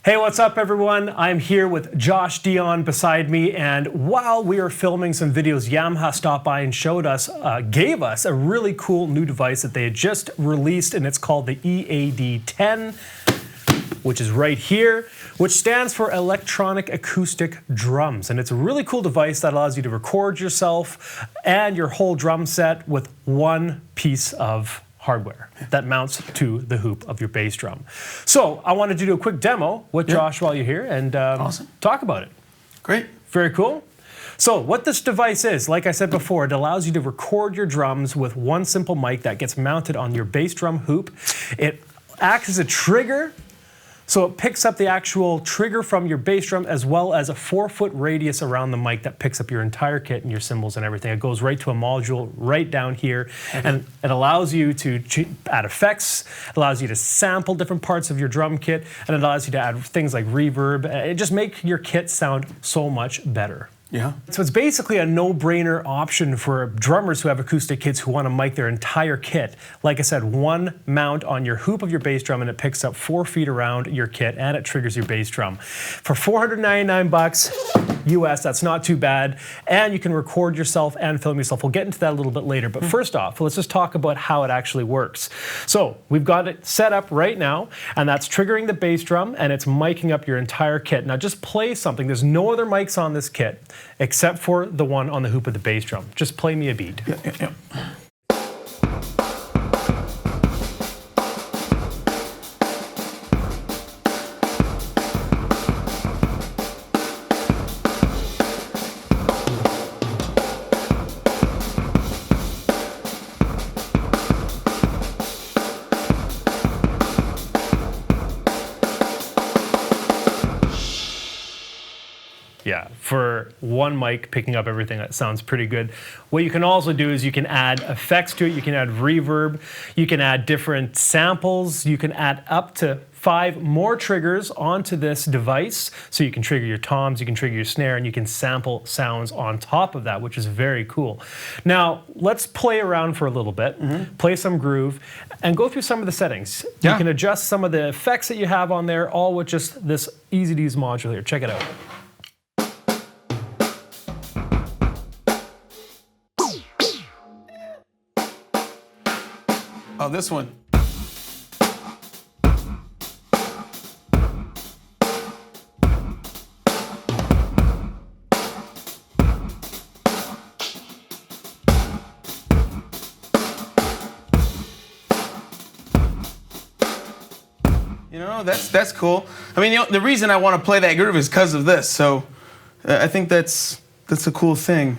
Hey, what's up, everyone? I'm here with Josh Dion beside me, and while we were filming some videos, Yamaha stopped by and gave us a really cool new device that they had just released, and it's called the EAD10, which is right here, which stands for Electronic Acoustic Drums. And it's a really cool device that allows you to record yourself and your whole drum set with one piece of hardware that mounts to the hoop of your bass drum. So I wanted to do a quick demo with Josh while you're here and talk about it. Great. Very cool. So what this device is, like I said before, it allows you to record your drums with one simple mic that gets mounted on your bass drum hoop. It acts as a trigger, so it picks up the actual trigger from your bass drum as well as a 4-foot radius around the mic that picks up your entire kit and your cymbals and everything. It goes right to a module right down here, and it allows you to add effects, it allows you to sample different parts of your drum kit, and it allows you to add things like reverb. It just makes your kit sound so much better. Yeah. So it's basically a no-brainer option for drummers who have acoustic kits who want to mic their entire kit. Like I said, one mount on your hoop of your bass drum, and it picks up 4 feet around your kit, and it triggers your bass drum. For $499 US, that's not too bad, and you can record yourself and film yourself. We'll get into that a little bit later, but first off, let's just talk about how it actually works. So we've got it set up right now, and that's triggering the bass drum, and it's miking up your entire kit. Now just play something. There's no other mics on this kit except for the one on the hoop of the bass drum. Just play me a beat. Yeah. Yeah, for one mic picking up everything, that sounds pretty good. What you can also do is you can add effects to it, you can add reverb, you can add different samples, you can add up to 5 more triggers onto this device. So you can trigger your toms, you can trigger your snare, and you can sample sounds on top of that, which is very cool. Now, let's play around for a little bit, play some groove, and go through some of the settings. Yeah. You can adjust some of the effects that you have on there, all with just this easy-to-use module here. Check it out. Oh, this one. You know, that's cool. I mean, the reason I want to play that groove is because of this. So I think that's a cool thing.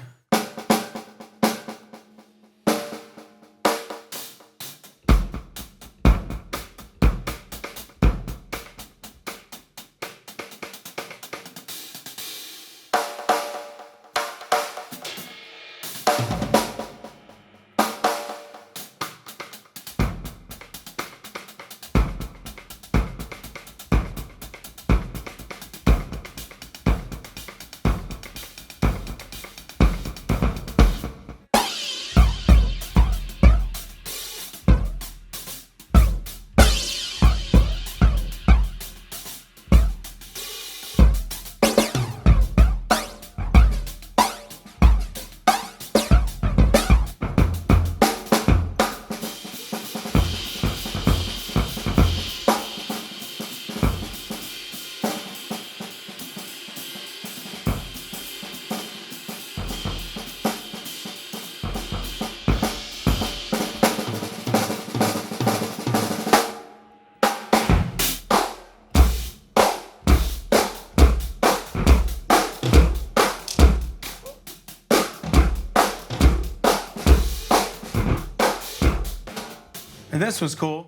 And this was cool.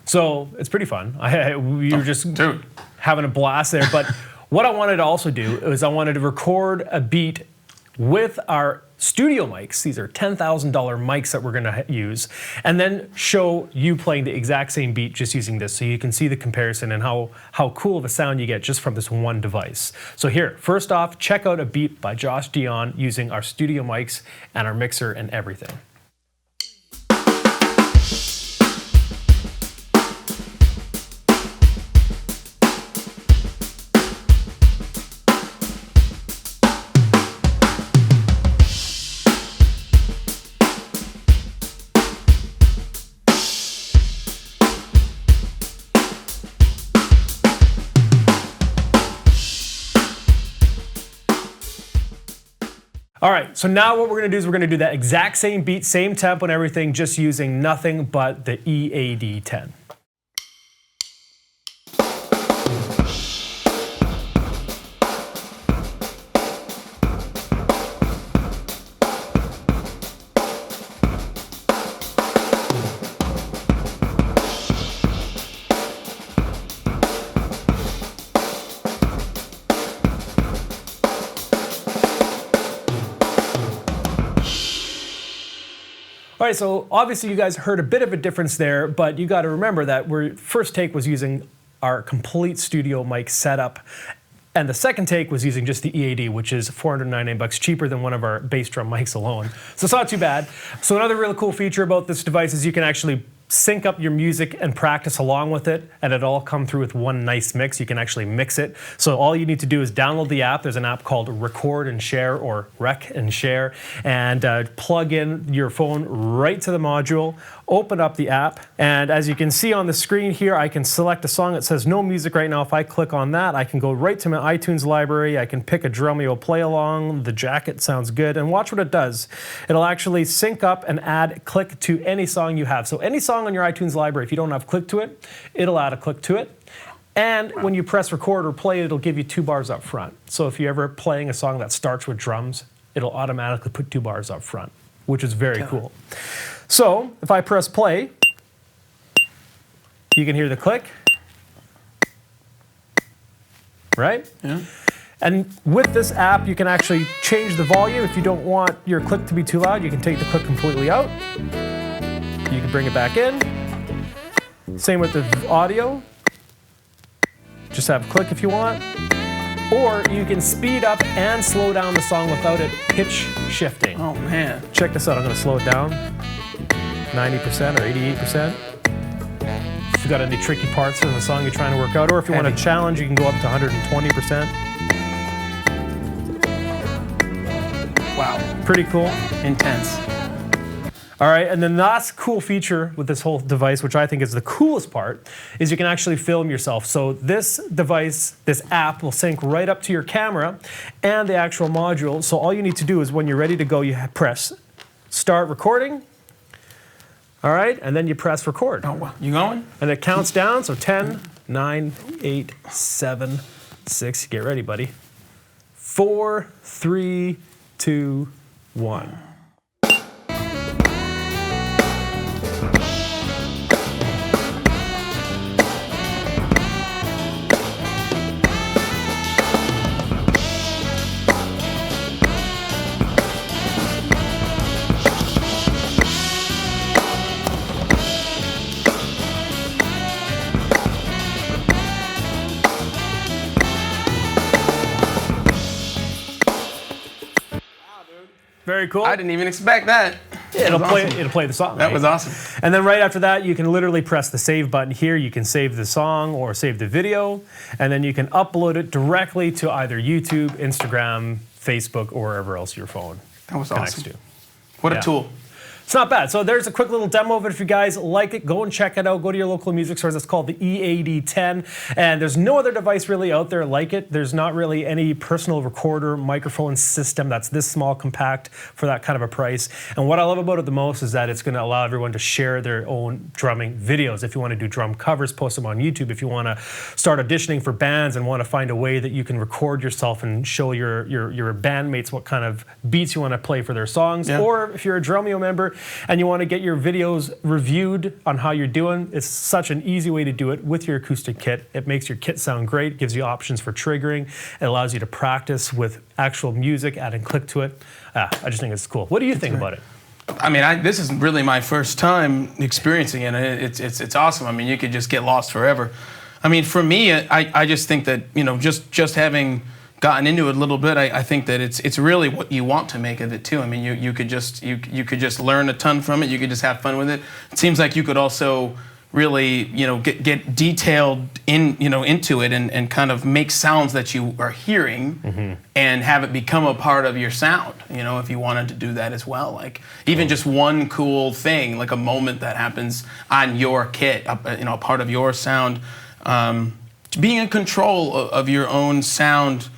So it's pretty fun. We were just having a blast there. But what I wanted to also do is I wanted to record a beat with our studio mics. These are $10,000 mics that we're going to use, and then show you playing the exact same beat just using this, so you can see the comparison and how cool of a sound you get just from this one device. So here, first off, check out a beat by Josh Dion using our studio mics and our mixer and everything. All right, so now what we're gonna do is we're gonna do that exact same beat, same tempo and everything, just using nothing but the EAD10. All right, so obviously you guys heard a bit of a difference there, but you got to remember that our first take was using our complete studio mic setup, and the second take was using just the EAD, which is $499 cheaper than one of our bass drum mics alone. So it's not too bad. So another really cool feature about this device is you can actually sync up your music and practice along with it, and it'll all come through with one nice mix. You can actually mix it. So all you need to do is download the app. There's an app called Record and Share, or Rec and Share, and plug in your phone right to the module, open up the app, and as you can see on the screen here, I can select a song that says no music right now. If I click on that, I can go right to my iTunes library. I can pick a Drumeo play along. The jacket sounds good, and watch what it does. It'll actually sync up and add click to any song you have. So any song on your iTunes library, if you don't have click to it, it'll add a click to it. And when you press record or play, it'll give you 2 bars up front. So if you're ever playing a song that starts with drums, it'll automatically put 2 bars up front, which is very cool. So if I press play, you can hear the click, right? Yeah. And with this app, you can actually change the volume. If you don't want your click to be too loud, you can take the click completely out. You can bring it back in. Same with the audio. Just have a click if you want. Or you can speed up and slow down the song without it pitch shifting. Oh man. Check this out, I'm gonna slow it down. 90% or 88%. If you got any tricky parts in the song you're trying to work out, or if you want a challenge, you can go up to 120%. Wow. Pretty cool. Intense. All right, and then the last cool feature with this whole device, which I think is the coolest part, is you can actually film yourself. So this device, this app, will sync right up to your camera and the actual module. So all you need to do is when you're ready to go, you press start recording. All right, and then you press record. Oh, wow. You going? And it counts down, so 10, 9, 8, 7, 6, get ready, buddy. 4, 3, 2, 1. Very cool. I didn't even expect that. It'll play. Awesome. It'll play the song. That right? was awesome. And then right after that, you can literally press the save button here. You can save the song or save the video, and then you can upload it directly to either YouTube, Instagram, Facebook, or wherever else your phone That was connects awesome. to. What Yeah. a tool. It's not bad. So there's a quick little demo of it. If you guys like it, go and check it out. Go to your local music stores. It's called the EAD10. And there's no other device really out there like it. There's not really any personal recorder microphone system that's this small, compact for that kind of a price. And what I love about it the most is that it's going to allow everyone to share their own drumming videos. If you want to do drum covers, post them on YouTube. If you want to start auditioning for bands and want to find a way that you can record yourself and show your bandmates what kind of beats you want to play for their songs. Yeah. Or if you're a Drumeo member, YouTuber and you want to get your videos reviewed on how you're doing, it's such an easy way to do it with your acoustic kit. It makes your kit sound great, gives you options for triggering. It allows you to practice with actual music, adding click to it. I just think it's cool. What do you think about it? I mean, this is really my first time experiencing it. It's awesome. I mean, you could just get lost forever. I mean, for me, I just think that, you know, just having gotten into it a little bit, I think that it's really what you want to make of it too. I mean, you could just learn a ton from it. You could just have fun with it. It seems like you could also really, you know, get detailed into it and kind of make sounds that you are hearing and have it become a part of your sound, you know, if you wanted to do that as well. Like even just one cool thing, like a moment that happens on your kit, you know, a part of your sound. Being in control of your own sound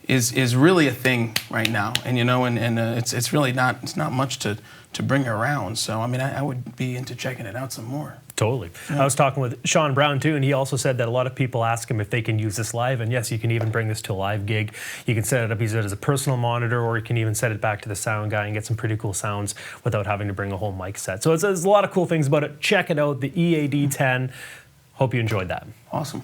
is really a thing right now, and you know, and it's really not much to bring around. So I mean, I would be into checking it out some more. Totally. Yeah. I was talking with Sean Brown too, and he also said that a lot of people ask him if they can use this live, and yes, you can even bring this to a live gig. You can set it up, use it as a personal monitor, or you can even set it back to the sound guy and get some pretty cool sounds without having to bring a whole mic set. So there's a lot of cool things about it. Check it out, the EAD10. Hope you enjoyed that. Awesome.